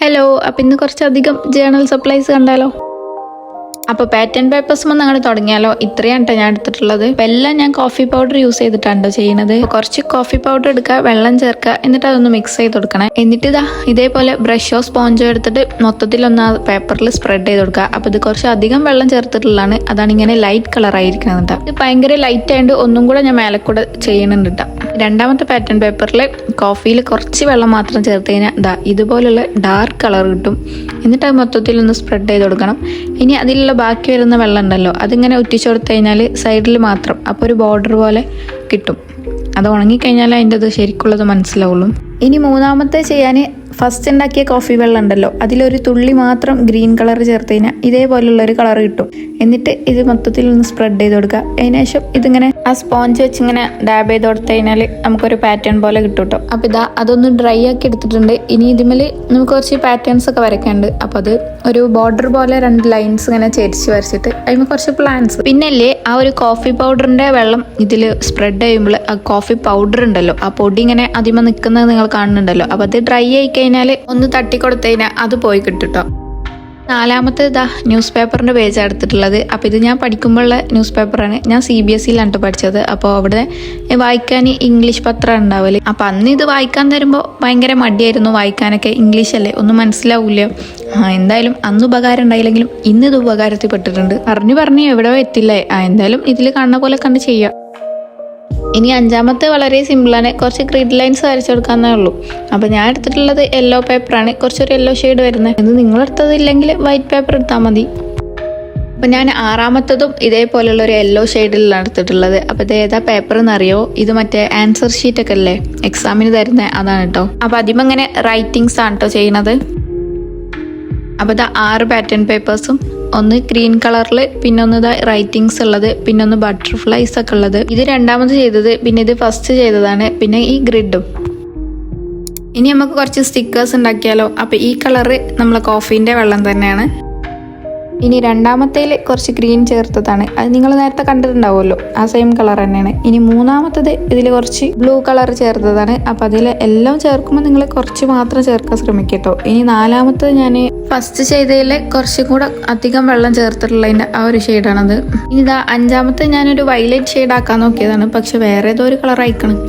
Hello, അപ്പം ഇന്ന് കുറച്ചധികം ജേണൽ സപ്ലൈസ് കണ്ടാലോ? അപ്പോൾ പാറ്റേൺ പേപ്പേഴ്സ് വന്ന് അങ്ങനെ തുടങ്ങിയാലോ? ഇത്രയാണ് കേട്ടോ ഞാൻ എടുത്തിട്ടുള്ളത്. അപ്പം എല്ലാം ഞാൻ കോഫി പൗഡർ യൂസ് ചെയ്തിട്ടാണ് ചെയ്യുന്നത്. കുറച്ച് കോഫി പൗഡർ എടുക്കുക, വെള്ളം ചേർക്കുക, എന്നിട്ട് അതൊന്ന് മിക്സ് ചെയ്ത് കൊടുക്കണം. എന്നിട്ട് ഇതേപോലെ ബ്രഷോ സ്പോഞ്ചോ എടുത്തിട്ട് മൊത്തത്തിലൊന്ന് ആ പേപ്പറിൽ സ്പ്രെഡ് ചെയ്ത് കൊടുക്കുക. അപ്പോൾ ഇത് കുറച്ച് അധികം വെള്ളം ചേർത്തിട്ടുള്ളതാണ്, അതാണ് ഇങ്ങനെ ലൈറ്റ് കളർ ആയിരിക്കുന്നത് കേട്ടോ. ഇത് ഭയങ്കര ലൈറ്റ് ആയതുകൊണ്ട് ഒന്നും കൂടെ ഞാൻ മേലെ കൂടെ ചെയ്യുന്നുണ്ട് കേട്ടോ. രണ്ടാമത്തെ പാറ്റേൺ പേപ്പറിൽ കോഫിയിൽ കുറച്ച് വെള്ളം മാത്രം ചേർത്ത് കഴിഞ്ഞാൽ ഇതുപോലുള്ള ഡാർക്ക് കളർ കിട്ടും. എന്നിട്ട് അത് മൊത്തത്തിലൊന്ന് സ്പ്രെഡ് ചെയ്ത് കൊടുക്കണം. ഇനി അതിലുള്ള ബാക്കി വരുന്ന വെള്ളം ഉണ്ടല്ലോ, അതിങ്ങനെ ഒറ്റിച്ചു കൊടുത്തു കഴിഞ്ഞാൽ സൈഡിൽ മാത്രം അപ്പോൾ ഒരു ബോർഡർ പോലെ കിട്ടും. അത് ഉണങ്ങിക്കഴിഞ്ഞാൽ അതിൻ്റെ അത് ശരിക്കുള്ളത് മനസ്സിലാവുള്ളൂ. ഇനി മൂന്നാമത്തെ ചെയ്യാൻ ഫസ്റ്റ് ഉണ്ടാക്കിയ കോഫി വെള്ളം ഉണ്ടല്ലോ, അതിലൊരു തുള്ളി മാത്രം ഗ്രീൻ കളർ ചേർത്ത് കഴിഞ്ഞാൽ ഇതേപോലുള്ളൊരു കളർ കിട്ടും. എന്നിട്ട് ഇത് മൊത്തത്തിൽ ഒന്ന് സ്പ്രെഡ് ചെയ്ത് കൊടുക്കുക. അതിനുശേഷം ഇതിങ്ങനെ ആ സ്പോഞ്ച് വെച്ച് ഇങ്ങനെ ഡാബ് ചെയ്ത് കൊടുത്തു കഴിഞ്ഞാൽ നമുക്കൊരു പാറ്റേൺ പോലെ കിട്ടും കേട്ടോ. അപ്പോൾ അതൊന്ന് ഡ്രൈ ആക്കി എടുത്തിട്ടുണ്ട്. ഇനി ഇതിൽ നമുക്ക് കുറച്ച് പാറ്റേൺസ് ഒക്കെ വരയ്ക്കാനുണ്ട്. അപ്പോൾ അത് ഒരു ബോർഡർ പോലെ 2 ലൈൻസ് ഇങ്ങനെ ചേരിച്ച് വരച്ചിട്ട് അതിന് കുറച്ച് പ്ലാന്റ്സ്. പിന്നല്ലേ ആ ഒരു കോഫി പൗഡറിന്റെ വെള്ളം ഇതിൽ സ്പ്രെഡ് ചെയ്യുമ്പോൾ ആ കോഫി പൗഡർ ഉണ്ടല്ലോ, ആ പൊടി ഇങ്ങനെ അതിമ നിൽക്കുന്നത് നിങ്ങൾ കാണുന്നുണ്ടല്ലോ. അപ്പോൾ അത് ഡ്രൈ ആയി കഴിഞ്ഞാൽ ഒന്ന് തട്ടിക്കൊടുത്തു കഴിഞ്ഞാൽ അത് പോയി കിട്ടും കേട്ടോ. നാലാമത്തെ ന്യൂസ് പേപ്പറിൻ്റെ പേജാണ് എടുത്തിട്ടുള്ളത്. അപ്പോൾ ഇത് ഞാൻ പഠിക്കുമ്പോഴുള്ള ന്യൂസ് പേപ്പറാണ്. ഞാൻ CBSE പഠിച്ചത്. അപ്പോൾ അവിടെ വായിക്കാൻ ഇംഗ്ലീഷ് പത്രം ഉണ്ടാവല്. അപ്പോൾ അന്ന് ഇത് വായിക്കാൻ തരുമ്പോൾ ഭയങ്കര മടിയായിരുന്നു വായിക്കാനൊക്കെ. ഇംഗ്ലീഷല്ലേ, ഒന്നും മനസ്സിലാവില്ല. എന്തായാലും അന്ന് ഉപകാരം ഉണ്ടായില്ലെങ്കിലും ഇന്ന് ഇത് ഉപകാരത്തിൽ പെട്ടിട്ടുണ്ട്. പറഞ്ഞു എവിടെ എത്തില്ലേ. എന്തായാലും ഇതിൽ കാണുന്ന പോലെ കണ്ട് ചെയ്യുക. ഇനി അഞ്ചാമത്തെ വളരെ സിമ്പിളാണ്. കുറച്ച് ഗ്രിഡ് ലൈൻസ് വരച്ചു കൊടുക്കാന്നേ ഉള്ളൂ. അപ്പോൾ ഞാൻ എടുത്തിട്ടുള്ളത് യെല്ലോ പേപ്പറാണ്, കുറച്ചൊരു യെല്ലോ ഷെയ്ഡ് വരുന്നത്. ഇത് നിങ്ങളെടുത്തതില്ലെങ്കിൽ വൈറ്റ് പേപ്പർ എടുത്താൽ മതി. അപ്പോൾ ഞാൻ ആറാമത്തതും ഇതേപോലെയുള്ള ഒരു യെല്ലോ ഷെയ്ഡിലാണ് എടുത്തിട്ടുള്ളത്. അപ്പോൾ ഇത് ഏതാ പേപ്പർ എന്നറിയോ? ഇത് മറ്റേ ആൻസർ ഷീറ്റൊക്കെ അല്ലേ എക്സാമിന് തരുന്നത്, അതാണ് കേട്ടോ. അപ്പോൾ അതിമ ഇങ്ങനെ റൈറ്റിങ്സ് ആണ് കേട്ടോ ചെയ്യുന്നത്. അപ്പോൾ 6 പാറ്റേൺ പേപ്പേഴ്സും, ഒന്ന് ഗ്രീൻ കളറിൽ, പിന്നെ ഒന്ന് റൈറ്റിങ്സ് ഉള്ളത്, പിന്നെ ഒന്ന് ബട്ടർഫ്ലൈസ് ഒക്കെ ഉള്ളത്. ഇത് രണ്ടാമത് ചെയ്തത്, പിന്നെ ഇത് ഫസ്റ്റ് ചെയ്തതാണ്, പിന്നെ ഈ ഗ്രിഡും. ഇനി നമുക്ക് കുറച്ച് സ്റ്റിക്കേഴ്സ് ഉണ്ടാക്കിയാലോ? അപ്പോൾ ഈ കളറ് നമ്മളെ കോഫീൻ്റെ വെള്ളം തന്നെയാണ്. ഇനി രണ്ടാമത്തേൽ കുറച്ച് ഗ്രീൻ ചേർത്തതാണ്, അത് നിങ്ങൾ നേരത്തെ കണ്ടിട്ടുണ്ടാവുമല്ലോ, ആ സെയിം കളർ തന്നെയാണ്. ഇനി മൂന്നാമത്തത് ഇതിൽ കുറച്ച് ബ്ലൂ കളർ ചേർത്തതാണ്. അപ്പം അതിൽ എല്ലാം ചേർക്കുമ്പോൾ നിങ്ങൾ കുറച്ച് മാത്രം ചേർക്കാൻ ശ്രമിക്കട്ടോ. ഇനി നാലാമത്തത് ഞാൻ ഫസ്റ്റ് ചെയ്തതിൽ കുറച്ചും കൂടെ അധികം വെള്ളം ചേർത്തിട്ടുള്ളതിൻ്റെ ആ ഒരു ഷെയ്ഡാണത്. ഇനി അഞ്ചാമത്തെ ഞാനൊരു വയലറ്റ് ഷെയ്ഡ് ആക്കാൻ നോക്കിയതാണ്, പക്ഷെ വേറെ ഏതോ ഒരു കളർ അയക്കണം.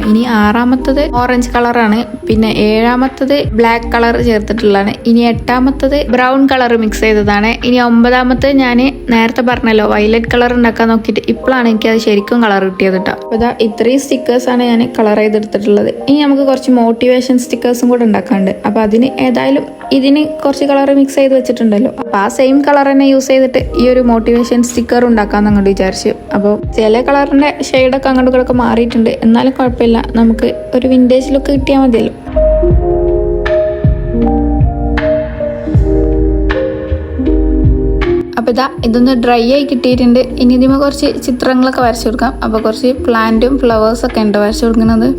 ഇനി ആറാമത്തത് ഓറഞ്ച് കളറാണ്. പിന്നെ ഏഴാമത്തത് ബ്ലാക്ക് കളർ ചേർത്തിട്ടുള്ളതാണ്. ഇനി എട്ടാമത്തത് ബ്രൗൺ കളർ മിക്സ് ചെയ്തതാണ്. ഇനി ഒമ്പതാമത്തെ ഞാൻ നേരത്തെ പറഞ്ഞല്ലോ വയലറ്റ് കളർ ഉണ്ടാക്കാൻ നോക്കിയിട്ട് ഇപ്പോഴാണ് എനിക്കത് ശരിക്കും കളർ കിട്ടിയത് കേട്ടോ. അപ്പോൾ ഇത്രയും സ്റ്റിക്കേഴ്സാണ് ഞാൻ കളർ ചെയ്തെടുത്തിട്ടുള്ളത്. ഇനി നമുക്ക് കുറച്ച് മോട്ടിവേഷൻ സ്റ്റിക്കേഴ്സും കൂടെ ഉണ്ടാക്കാനുണ്ട്. അപ്പോൾ അതിന് ഏതായാലും ഇതിന് കുറച്ച് കളർ മിക്സ് ചെയ്ത് വെച്ചിട്ടുണ്ടല്ലോ, അപ്പോൾ ആ സെയിം കളർ തന്നെ യൂസ് ചെയ്തിട്ട് ഈ ഒരു മോട്ടിവേഷൻ സ്റ്റിക്കർ ഉണ്ടാക്കാമെന്ന് അങ്ങോട്ട് വിചാരിച്ചു. അപ്പോൾ ചില കളറിൻ്റെ ഷെയ്ഡൊക്കെ അങ്ങോട്ടും ഇങ്ങോട്ടൊക്കെ മാറിയിട്ടുണ്ട്, എന്നാലും കുഴപ്പമില്ല, നമുക്ക് ഒരു വിൻറ്റേജ് ലുക്ക് കിട്ടിയാൽ മതിയല്ലോ. അപ്പോൾ ഇതൊന്ന് ഡ്രൈ ആയി കിട്ടിയിട്ടുണ്ട്. ഇനി ഇതിന് കുറച്ച് ചിത്രങ്ങളൊക്കെ വരച്ചു കൊടുക്കാം. അപ്പോൾ കുറച്ച് പ്ലാന്റും ഫ്ലവേഴ്സൊക്കെ ഉണ്ട് വരച്ചു കൊടുക്കുന്നത്.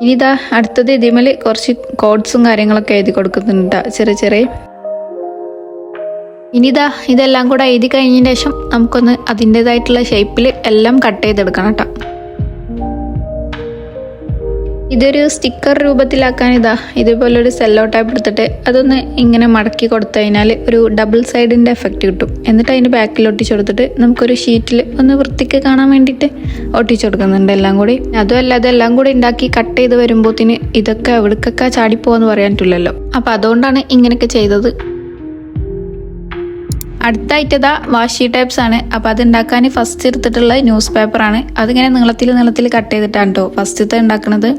ഇനി അടുത്തത് ഇതിമേൽ കുറച്ച് കോഡ്സും കാര്യങ്ങളൊക്കെ എഴുതി കൊടുക്കുന്നുണ്ട് ചെറിയ. ഇനി ഇതെല്ലാം കൂടെ എഴുതി കഴിഞ്ഞതിന് ശേഷം നമുക്കൊന്ന് അതിൻ്റെതായിട്ടുള്ള ഷേപ്പിൽ എല്ലാം കട്ട് ചെയ്തെടുക്കണം കേട്ടോ. ഇതൊരു സ്റ്റിക്കർ രൂപത്തിലാക്കാൻ ഇതുപോലൊരു സെല്ലോ ടൈപ്പ് എടുത്തിട്ട് അതൊന്ന് ഇങ്ങനെ മടക്കി കൊടുത്തു കഴിഞ്ഞാൽ ഒരു ഡബിൾ സൈഡിൻ്റെ എഫക്റ്റ് കിട്ടും. എന്നിട്ട് അതിൻ്റെ ബാക്കിൽ ഒട്ടിച്ചു കൊടുത്തിട്ട് നമുക്കൊരു ഷീറ്റിൽ ഒന്ന് വൃത്തിക്ക് കാണാൻ വേണ്ടിയിട്ട് ഒട്ടിച്ചു കൊടുക്കുന്നുണ്ട് എല്ലാം കൂടി. അതുമല്ല അതെല്ലാം കൂടി ഉണ്ടാക്കി കട്ട് ചെയ്ത് വരുമ്പോഴത്തേന് ഇതൊക്കെ എവിടേക്കൊക്കെ ചാടിപ്പോവെന്ന് പറയാൻ പറ്റില്ലല്ലോ. അപ്പോൾ അതുകൊണ്ടാണ് ഇങ്ങനെയൊക്കെ ചെയ്തത്. അടുത്തായിട്ട് ഇതാ വാഷി ടൈപ്സ് ആണ്. അപ്പോൾ അത് ഉണ്ടാക്കാൻ ഫസ്റ്റ് എടുത്തിട്ടുള്ള ന്യൂസ് പേപ്പറാണ്. അതിങ്ങനെ നീളത്തിൽ കട്ട് ചെയ്തിട്ടാണ് കേട്ടോ ഫസ്റ്റത്തെ ഉണ്ടാക്കുന്നത്.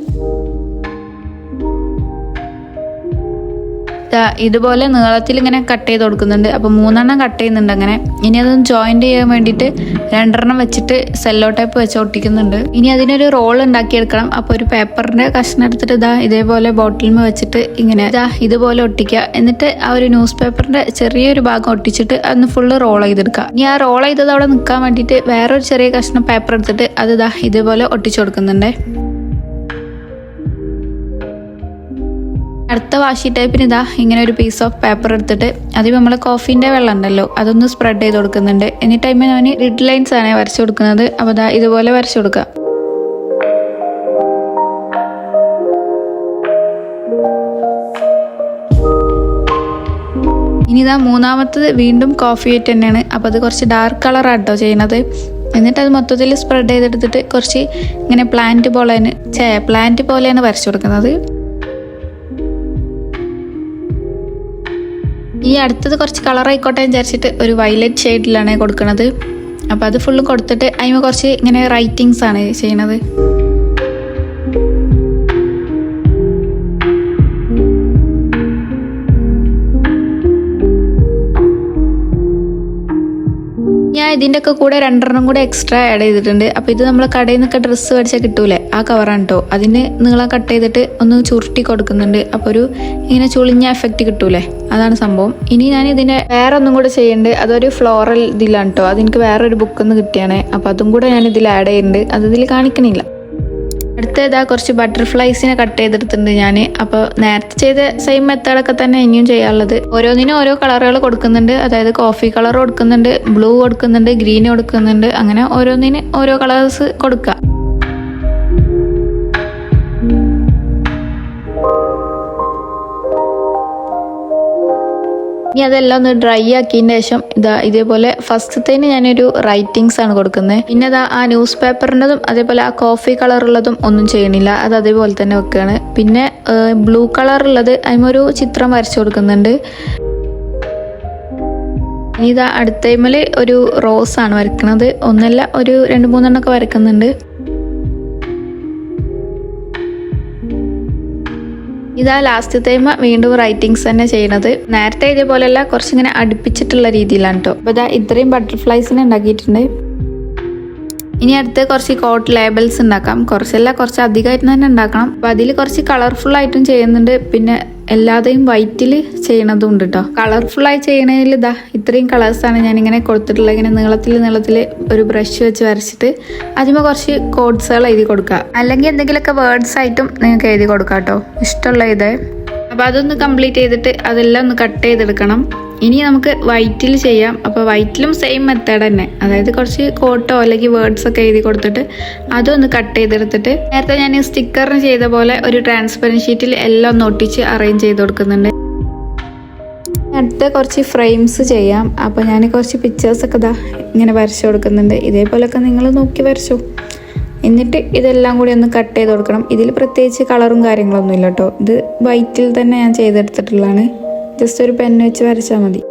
ഇതുപോലെ നീളത്തിൽ ഇങ്ങനെ കട്ട് ചെയ്ത് കൊടുക്കുന്നുണ്ട്. അപ്പോൾ 3 കട്ട് ചെയ്യുന്നുണ്ട് അങ്ങനെ. ഇനി അതൊന്ന് ജോയിന്റ് ചെയ്യാൻ വേണ്ടിയിട്ട് 2 വെച്ചിട്ട് സെല്ലോ ടൈപ്പ് വെച്ച് ഒട്ടിക്കുന്നുണ്ട്. ഇനി അതിനൊരു റോൾ ഉണ്ടാക്കിയെടുക്കണം. അപ്പോൾ ഒരു പേപ്പറിന്റെ കഷ്ണം എടുത്തിട്ട് ഇതേപോലെ ബോട്ടിലിൽ വെച്ചിട്ട് ഇങ്ങനെ ഇതുപോലെ ഒട്ടിക്കുക. എന്നിട്ട് ആ ഒരു ന്യൂസ് പേപ്പറിന്റെ ചെറിയൊരു ഭാഗം ഒട്ടിച്ചിട്ട് അതൊന്ന് ഫുള്ള് റോൾ ചെയ്തെടുക്കുക. ഇനി ആ റോൾ ചെയ്തത് അവിടെ നിൽക്കാൻ വേണ്ടിയിട്ട് വേറൊരു ചെറിയ കഷ്ണം പേപ്പർ എടുത്തിട്ട് അത് ഇതുപോലെ ഒട്ടിച്ചു കൊടുക്കുന്നുണ്ട്. അടുത്ത വാഷി ടൈപ്പിന് ഇങ്ങനെ ഒരു പീസ് ഓഫ് പേപ്പർ എടുത്തിട്ട് അതിൽ നമ്മൾ കോഫീൻ്റെ വെള്ളം ഉണ്ടല്ലോ അതൊന്ന് സ്പ്രെഡ് ചെയ്ത് കൊടുക്കുന്നുണ്ട്. എനി ടൈമിൽ ഞാൻ ഗ്രിഡ് ലൈൻസ് ആണ് വരച്ചു കൊടുക്കുന്നത്. അപ്പോൾ ഇതുപോലെ വരച്ചു കൊടുക്കുക. ഇനി മൂന്നാമത്തത് വീണ്ടും കോഫി വൈറ്റ് തന്നെയാണ്. അപ്പോൾ അത് കുറച്ച് ഡാർക്ക് കളറാണ് കേട്ടോ ചെയ്യുന്നത്. എന്നിട്ട് അത് മൊത്തത്തിൽ സ്പ്രെഡ് ചെയ്തെടുത്തിട്ട് കുറച്ച് ഇങ്ങനെ പ്ലാന്റ് പോലെയാണ് വരച്ചു കൊടുക്കുന്നത്. ഈ അടുത്തത് കുറച്ച് കളർ ആയിക്കോട്ടെ വിചാരിച്ചിട്ട് ഒരു വയലറ്റ് ഷെയ്ഡിലാണ് കൊടുക്കുന്നത്. അപ്പോൾ അത് ഫുള്ള് കൊടുത്തിട്ട് അതിന് കുറച്ച് ഇങ്ങനെ റൈറ്റിങ്സ് ആണ് ചെയ്യണത്. ഞാൻ ഇതിൻ്റെ ഒക്കെ കൂടെ 2 കൂടെ എക്സ്ട്രാ ആഡ് ചെയ്തിട്ടുണ്ട്. അപ്പോൾ ഇത് നമ്മൾ കടയിൽ നിന്നൊക്കെ ഡ്രസ്സ് മേടിച്ചാൽ കിട്ടൂലേ ആ കവറാണ് കേട്ടോ. അതിന് നീളം കട്ട് ചെയ്തിട്ട് ഒന്ന് ചുരുട്ടി കൊടുക്കുന്നുണ്ട്. അപ്പോൾ ഒരു ഇങ്ങനെ ചുളിഞ്ഞ എഫക്റ്റ് കിട്ടൂലേ അതാണ് സംഭവം. ഇനി ഞാൻ ഇതിൻ്റെ വേറെ ഒന്നും കൂടെ ചെയ്യുന്നുണ്ട്. അതൊരു ഫ്ലോറൽ ഇതിലാണ് കേട്ടോ. അതെനിക്ക് വേറൊരു ബുക്കിൽ നിന്ന് കിട്ടിയാണ്. അപ്പോൾ അതും കൂടെ ഞാൻ ഇതിൽ ആഡ് ചെയ്യുന്നുണ്ട്. അത് ഇതിൽ കാണിക്കണില്ല. അടുത്ത കുറച്ച് ബട്ടർഫ്ലൈസിനെ കട്ട് ചെയ്തെടുത്തിട്ടുണ്ട് ഞാൻ. അപ്പോൾ നേരത്തെ ചെയ്ത സെയിം മെത്തേഡൊക്കെ തന്നെ ഇനിയും ചെയ്യാനുള്ളത്. ഓരോന്നിനും ഓരോ കളറുകൾ കൊടുക്കുന്നുണ്ട്. അതായത് കോഫി കളർ കൊടുക്കുന്നുണ്ട്, ബ്ലൂ കൊടുക്കുന്നുണ്ട്, ഗ്രീൻ കൊടുക്കുന്നുണ്ട്. അങ്ങനെ ഓരോന്നിന് ഓരോ കളേഴ്സ് കൊടുക്കുക. ഇനി അതെല്ലാം ഒന്ന് ഡ്രൈ ആക്കിയതിന് ശേഷം ഇതേപോലെ ഫസ്റ്റത്തേന് ഞാനൊരു റൈറ്റിങ്സ് ആണ് കൊടുക്കുന്നത്. പിന്നെ ആ ന്യൂസ് പേപ്പറിൻ്റെതും അതേപോലെ ആ കോഫി കളറുള്ളതും ഒന്നും ചെയ്യണില്ല. അത് അതേപോലെ തന്നെ വെക്കുകയാണ്. പിന്നെ ബ്ലൂ കളറുള്ളത് അതിമൊരു ചിത്രം വരച്ചു കൊടുക്കുന്നുണ്ട്. ഇനി അടുത്ത ടൈമിൽ ഒരു റോസ് ആണ് വരയ്ക്കുന്നത്. ഒന്നല്ല ഒരു 2-3 വരയ്ക്കുന്നുണ്ട്. ലാസ്റ്റ് ടൈം വീണ്ടും റൈറ്റിങ്സ് തന്നെ ചെയ്യണത്. നേരത്തെ ഇതേപോലെയല്ല കുറച്ചിങ്ങനെ അടുപ്പിച്ചിട്ടുള്ള രീതിയിലാണ് കേട്ടോ. അപ്പോൾ ഇത്രയും ബട്ടർഫ്ലൈസിനെ ഉണ്ടാക്കിയിട്ടുണ്ട്. ഇനി അടുത്ത് കുറച്ച് കോട്ട് ലേബൽസ് ഉണ്ടാക്കാം. കുറച്ച് അധികമായിട്ട് തന്നെ ഉണ്ടാക്കണം. അപ്പോൾ അതിൽ കുറച്ച് കളർഫുൾ ആയിട്ടും ചെയ്യുന്നുണ്ട്. പിന്നെ എല്ലാതെയും വൈറ്റിൽ ചെയ്യണതും ഉണ്ട് കേട്ടോ. കളർഫുള്ളായി ചെയ്യണതിൽ ഇത്രയും കളേഴ്സാണ് ഞാനിങ്ങനെ കൊടുത്തിട്ടുള്ളത്. ഇങ്ങനെ നീളത്തിൽ ഒരു ബ്രഷ് വെച്ച് വരച്ചിട്ട് അതിന് കുറച്ച് കോഡ്സുകൾ എഴുതി കൊടുക്കുക. അല്ലെങ്കിൽ എന്തെങ്കിലുമൊക്കെ വേർഡ്സ് ആയിട്ടും നിങ്ങൾക്ക് എഴുതി കൊടുക്കാം കേട്ടോ, ഇഷ്ടമുള്ള ഇത്. അപ്പോൾ അതൊന്ന് കംപ്ലീറ്റ് ചെയ്തിട്ട് അതെല്ലാം ഒന്ന് കട്ട് ചെയ്തെടുക്കണം. ഇനി നമുക്ക് വൈറ്റിൽ ചെയ്യാം. അപ്പോൾ വൈറ്റിലും സെയിം മെത്തേഡ് തന്നെ. അതായത് കുറച്ച് കോട്ടോ അല്ലെങ്കിൽ വേർഡ്സ് ഒക്കെ എഴുതി കൊടുത്തിട്ട് അതൊന്ന് കട്ട് ചെയ്തെടുത്തിട്ട് നേരത്തെ ഞാൻ സ്റ്റിക്കറിന് ചെയ്ത പോലെ ഒരു ട്രാൻസ്പെറൻറ്റ് ഷീറ്റിൽ എല്ലാം ഒന്ന് ഒട്ടിച്ച് അറേഞ്ച് ചെയ്ത് കൊടുക്കുന്നുണ്ട്. അടുത്ത കുറച്ച് ഫ്രെയിംസ് ചെയ്യാം. അപ്പോൾ ഞാൻ കുറച്ച് പിക്ചേഴ്സൊക്കെ ഇങ്ങനെ വരച്ചു കൊടുക്കുന്നുണ്ട്. ഇതേപോലെയൊക്കെ നിങ്ങൾ നോക്കി വരച്ചു. എന്നിട്ട് ഇതെല്ലാം കൂടി ഒന്ന് കട്ട് ചെയ്ത് കൊടുക്കണം. ഇതിൽ പ്രത്യേകിച്ച് കളറും കാര്യങ്ങളൊന്നും ഇല്ല കേട്ടോ. ഇത് വൈറ്റിൽ തന്നെ ഞാൻ ചെയ്തെടുത്തിട്ടുള്ളതാണ്. ജസ്റ്റ് ഒരു പെൻ വെച്ച് വരച്ചാൽ മതി.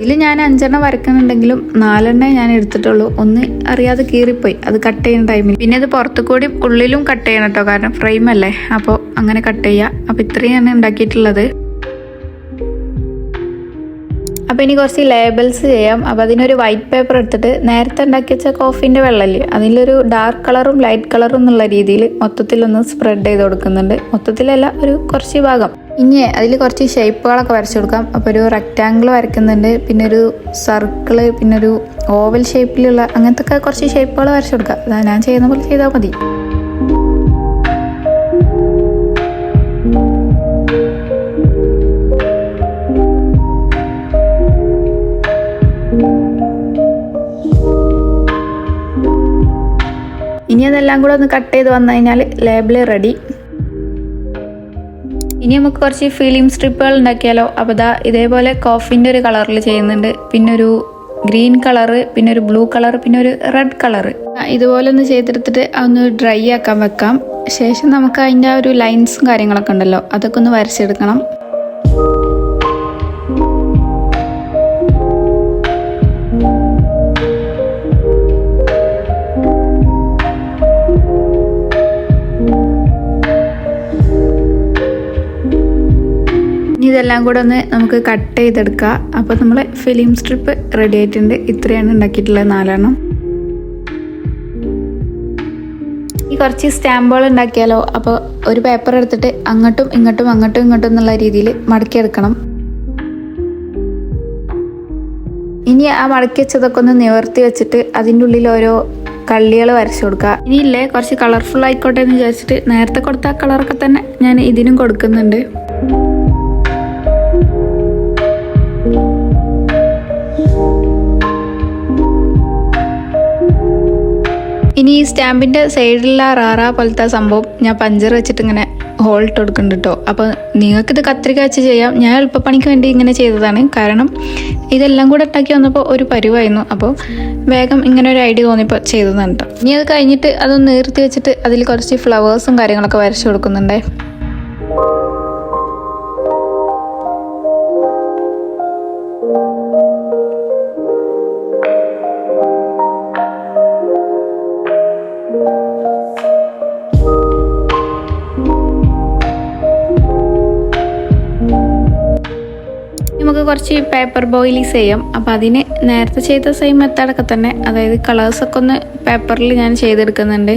ഇതിൽ ഞാൻ 5 വരക്കുന്നുണ്ടെങ്കിലും 4 ഞാൻ എടുത്തിട്ടുള്ളൂ. ഒന്ന് അറിയാതെ കീറിപ്പോയി അത് കട്ട് ചെയ്യുന്ന ടൈമിൽ. പിന്നെ അത് പുറത്തു കൂടി ഉള്ളിലും കട്ട് ചെയ്യണം കേട്ടോ, കാരണം ഫ്രെയിം അല്ലേ. അപ്പോൾ അങ്ങനെ കട്ട് ചെയ്യുക. അപ്പോൾ ഇത്രയാണ് ഉണ്ടാക്കിയിട്ടുള്ളത്. അപ്പോൾ ഇനി കുറച്ച് ലേബൽസ് ചെയ്യാം. അപ്പോൾ അതിനൊരു വൈറ്റ് പേപ്പർ എടുത്തിട്ട് നേരത്തെ ഉണ്ടാക്കി വെച്ച കോഫീൻ്റെ വെള്ളമില്ലേ അതിലൊരു ഡാർക്ക് കളറും ലൈറ്റ് കളറും എന്നുള്ള രീതിയിൽ മൊത്തത്തിലൊന്ന് സ്പ്രെഡ് ചെയ്ത് കൊടുക്കുന്നുണ്ട്. മൊത്തത്തിലല്ല, ഒരു കുറച്ച് ഭാഗം. ഇനി അതിൽ കുറച്ച് ഷേപ്പുകളൊക്കെ വരച്ചു കൊടുക്കാം. അപ്പോൾ ഒരു റെക്റ്റാങ്കിൾ വരയ്ക്കുന്നുണ്ട്, പിന്നെ ഒരു സർക്കിള്, പിന്നെ ഒരു ഓവൽ ഷേപ്പിലുള്ള അങ്ങനത്തെ ഒക്കെ കുറച്ച് ഷേപ്പുകൾ വരച്ചു കൊടുക്കാം. അതാ ഞാൻ ചെയ്യുന്ന പോലെ ചെയ്താൽ മതി. ഇനി അതെല്ലാം കൂടെ ഒന്ന് കട്ട് ചെയ്ത് വന്നു കഴിഞ്ഞാൽ ലേബിൾ റെഡി. ഇനി നമുക്ക് കുറച്ച് ഫിലിം സ്ട്രിപ്പുകൾ ഉണ്ടാക്കിയാലോ. അപ്പോൾ ദാ ഇതേപോലെ കോഫിൻ്റെ ഒരു കളറിൽ ചെയ്യുന്നുണ്ട്, പിന്നെ ഒരു ഗ്രീൻ കളറ്, പിന്നെ ഒരു ബ്ലൂ കളർ, പിന്നെ ഒരു റെഡ് കളറ്. ഇതുപോലെ ഒന്ന് ചെയ്തെടുത്തിട്ട് ഒന്ന് ഡ്രൈ ആക്കാൻ വെക്കാം. ശേഷം നമുക്ക് അതിൻ്റെ ആ ഒരു ലൈൻസും കാര്യങ്ങളൊക്കെ ഉണ്ടല്ലോ, അതൊക്കെ ഒന്ന് വരച്ചെടുക്കണം. ഇതെല്ലാം കൂടെ ഒന്ന് നമുക്ക് കട്ട് ചെയ്തെടുക്കാം. അപ്പോൾ നമ്മൾ ഫിലിം സ്ട്രിപ്പ് റെഡി ആയിട്ടുണ്ട്. ഇത്രയാണ് ഉണ്ടാക്കിയിട്ടുള്ളത്, 4 ഈ കുറച്ച് സ്റ്റാമ്പുകൾ ഉണ്ടാക്കിയാലോ. അപ്പോൾ ഒരു പേപ്പർ എടുത്തിട്ട് അങ്ങോട്ടും ഇങ്ങോട്ടും അങ്ങോട്ടും ഇങ്ങോട്ടും എന്നുള്ള രീതിയിൽ മടക്കിയെടുക്കണം. ഇനി ആ മടക്കി വെച്ചതൊക്കെ ഒന്ന് നിവർത്തി വെച്ചിട്ട് അതിൻ്റെ ഉള്ളിൽ ഓരോ കള്ളികൾ വരച്ചു കൊടുക്കുക. ഇനിയില്ലേ കുറച്ച് കളർഫുൾ ആയിക്കോട്ടെ എന്ന് വിചാരിച്ചിട്ട് നേരത്തെ കൊടുത്ത കളറൊക്കെ തന്നെ ഞാൻ ഇതിനും കൊടുക്കുന്നുണ്ട്. ഇനി ഈ സ്റ്റാമ്പിൻ്റെ സൈഡിലുള്ള റാറ പോലത്തെ സംഭവം ഞാൻ പഞ്ചർ വെച്ചിട്ട് ഇങ്ങനെ ഹോൾ ഇട്ട് കൊടുക്കുന്നുണ്ട് കേട്ടോ. അപ്പോൾ നിങ്ങൾക്കിത് കത്രിക വെച്ച് ചെയ്യാം. ഞാൻ എളുപ്പപ്പണിക്ക് വേണ്ടി ഇങ്ങനെ ചെയ്തതാണ്. കാരണം ഇതെല്ലാം കൂടെ ഉണ്ടാക്കി വന്നപ്പോൾ ഒരു പരുവായിരുന്നു. അപ്പോൾ വേഗം ഇങ്ങനെ ഒരു ഐഡിയ തോന്നിയപ്പോൾ ചെയ്തതാണ് കേട്ടോ. ഇനി അത് കഴിഞ്ഞിട്ട് അതൊന്ന് നിർത്തി വെച്ചിട്ട് അതിൽ കുറച്ച് ഫ്ലവേഴ്സും കാര്യങ്ങളൊക്കെ വരച്ചു കൊടുക്കുന്നുണ്ടേ. നമുക്ക് കുറച്ച് പേപ്പർ ബോയിലീസ് ചെയ്യാം. അപ്പോൾ അതിന് നേരത്തെ ചെയ്ത സെയിം മെത്തേഡൊക്കെ തന്നെ, അതായത് കളേഴ്സൊക്കെ ഒന്ന് പേപ്പറിൽ ഞാൻ ചെയ്തെടുക്കുന്നുണ്ട്.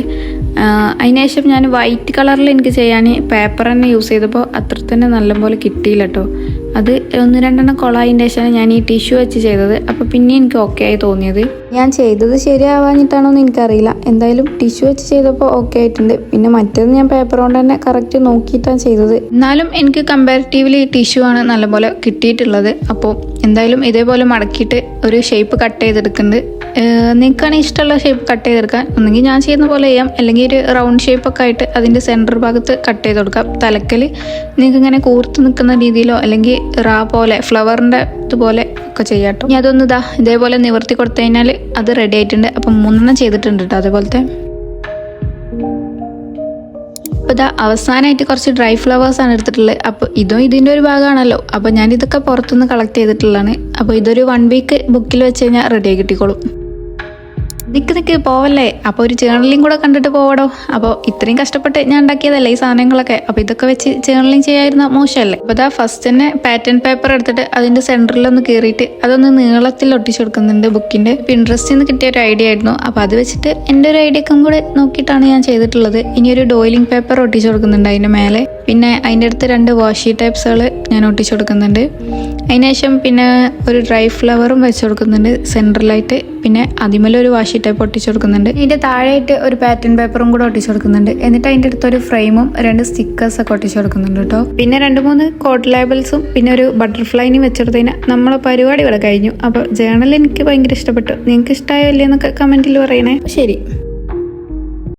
അതിനുശേഷം ഞാൻ വൈറ്റ് കളറിൽ എനിക്ക് ചെയ്യാൻ പേപ്പർ തന്നെ യൂസ് ചെയ്തപ്പോൾ അത്ര തന്നെ നല്ലപോലെ കിട്ടിയില്ല കേട്ടോ. അത് 1-2 കൊളായതിൻ്റെ ശേഷമാണ് ഞാൻ ഈ ടിഷ്യൂ വെച്ച് ചെയ്തത്. അപ്പോൾ പിന്നെ എനിക്ക് ഓക്കെ ആയി തോന്നിയത്. ഞാൻ ചെയ്തത് ശരിയാവാഞ്ഞിട്ടാണോ എന്ന് എനിക്കറിയില്ല. എന്തായാലും ടിഷ്യൂ വെച്ച് ചെയ്തപ്പോൾ ഓക്കെ ആയിട്ടുണ്ട്. പിന്നെ മറ്റേത് ഞാൻ പേപ്പർ കൊണ്ട് തന്നെ കറക്റ്റ് നോക്കിയിട്ടാണ് ചെയ്തത്. എന്നാലും എനിക്ക് കമ്പാരിറ്റീവ്ലി ടിഷ്യൂ ആണ് നല്ലപോലെ കിട്ടിയിട്ടുള്ളത്. അപ്പോൾ എന്തായാലും ഇതേപോലെ മടക്കിയിട്ട് ഒരു ഷേപ്പ് കട്ട് ചെയ്തെടുക്കുന്നുണ്ട്. നിങ്ങൾക്കാണ് ഇഷ്ടമുള്ള ഷേപ്പ് കട്ട് ചെയ്തെടുക്കാൻ. ഒന്നെങ്കിൽ ഞാൻ ചെയ്യുന്ന പോലെ ചെയ്യാം, അല്ലെങ്കിൽ ഒരു റൗണ്ട് ഷേപ്പൊക്കെ ആയിട്ട് അതിൻ്റെ സെൻറ്റർ ഭാഗത്ത് കട്ട് ചെയ്ത് കൊടുക്കാം. തലക്കൽ നിങ്ങൾക്ക് ഇങ്ങനെ കൂർത്ത് നിൽക്കുന്ന രീതിയിലോ അല്ലെങ്കിൽ റാ പോലെ ഫ്ലവറിൻ്റെ ഇതുപോലെ ഒക്കെ ചെയ്യാം കേട്ടോ. ഇനി അതൊന്ന് ഇതേപോലെ നിവർത്തി കൊടുത്തു കഴിഞ്ഞാൽ അത് റെഡി ആയിട്ടുണ്ട്. അപ്പം 3 ചെയ്തിട്ടുണ്ട് കേട്ടോ അതേപോലത്തെ. അപ്പോൾ അവസാനമായിട്ട് കുറച്ച് ഡ്രൈ ഫ്ലവേഴ്സാണ് എടുത്തിട്ടുള്ളത്. അപ്പോൾ ഇതും ഇതിൻ്റെ ഒരു ഭാഗമാണല്ലോ. അപ്പോൾ ഞാനിതൊക്കെ പുറത്തുനിന്ന് കളക്ട് ചെയ്തിട്ടുള്ളതാണ്. അപ്പോൾ ഇതൊരു 1 വീക്ക് ബുക്കിൽ വെച്ച് കഴിഞ്ഞാൽ റെഡി ആയി കിട്ടിക്കോളും. നിൽക്ക് പോവല്ലേ. അപ്പോൾ ഒരു ജേർണലിങ് കൂടെ കണ്ടിട്ട് പോവടോ. അപ്പോൾ ഇത്രയും കഷ്ടപ്പെട്ട് ഞാൻ ഉണ്ടാക്കിയതല്ലേ ഈ സാധനങ്ങളൊക്കെ. അപ്പോൾ ഇതൊക്കെ വെച്ച് ജേർണലിങ് ചെയ്യായിരുന്ന മോശമല്ലേ. അപ്പോൾ ഫസ്റ്റ് തന്നെ പാറ്റേൺ പേപ്പർ എടുത്തിട്ട് അതിൻ്റെ സെൻറ്ററിലൊന്ന് കീറിയിട്ട് അതൊന്ന് നീളത്തിൽ ഒട്ടിച്ചു കൊടുക്കുന്നുണ്ട് ബുക്കിൻ്റെ. പിൻട്രസ്റ്റിൽ നിന്ന് കിട്ടിയ ഒരു ഐഡിയ ആയിരുന്നു. അപ്പോൾ അത് വെച്ചിട്ട് എൻ്റെ ഒരു ഐഡിയക്കും കൂടെ നോക്കിയിട്ടാണ് ഞാൻ ചെയ്തിട്ടുള്ളത്. ഇനി ഒരു ഡോയിലിംഗ് പേപ്പർ ഒട്ടിച്ചു കൊടുക്കുന്നുണ്ട് അതിൻ്റെ മേലെ. പിന്നെ അതിൻ്റെ അടുത്ത് 2 വാഷി ടൈപ്സുകൾ ഞാൻ ഒട്ടിച്ചു കൊടുക്കുന്നുണ്ട്. അതിനുശേഷം പിന്നെ ഒരു ഡ്രൈ ഫ്ലവറും വെച്ച് കൊടുക്കുന്നുണ്ട് സെൻട്രലായിട്ട്. പിന്നെ അതിമേലൊരു വാഷി ടൈപ്പ് ഒട്ടിച്ചു കൊടുക്കുന്നുണ്ട്. ഇതിൻ്റെ താഴെയായിട്ട് ഒരു പാറ്റേൺ പേപ്പറും കൂടെ ഒട്ടിച്ചു കൊടുക്കുന്നുണ്ട്. എന്നിട്ട് അതിൻ്റെ അടുത്തൊരു ഫ്രെയിമും 2 സ്റ്റിക്കേഴ്സൊക്കെ ഒട്ടിച്ചു കൊടുക്കുന്നുണ്ട് കേട്ടോ. പിന്നെ 2-3 കോട്ട് ലേബിൾസും പിന്നെ ഒരു ബട്ടർഫ്ലൈനും വെച്ചെടുത്തതിന് നമ്മളെ പരിപാടി ഇവിടെ കഴിഞ്ഞു. അപ്പോൾ ജേർണൽ എനിക്ക് ഭയങ്കര ഇഷ്ടപ്പെട്ടു. നിങ്ങൾക്ക് ഇഷ്ടമായോ ഇല്ലയെന്നൊക്കെ കമൻറ്റിൽ പറയണേ. ശരി.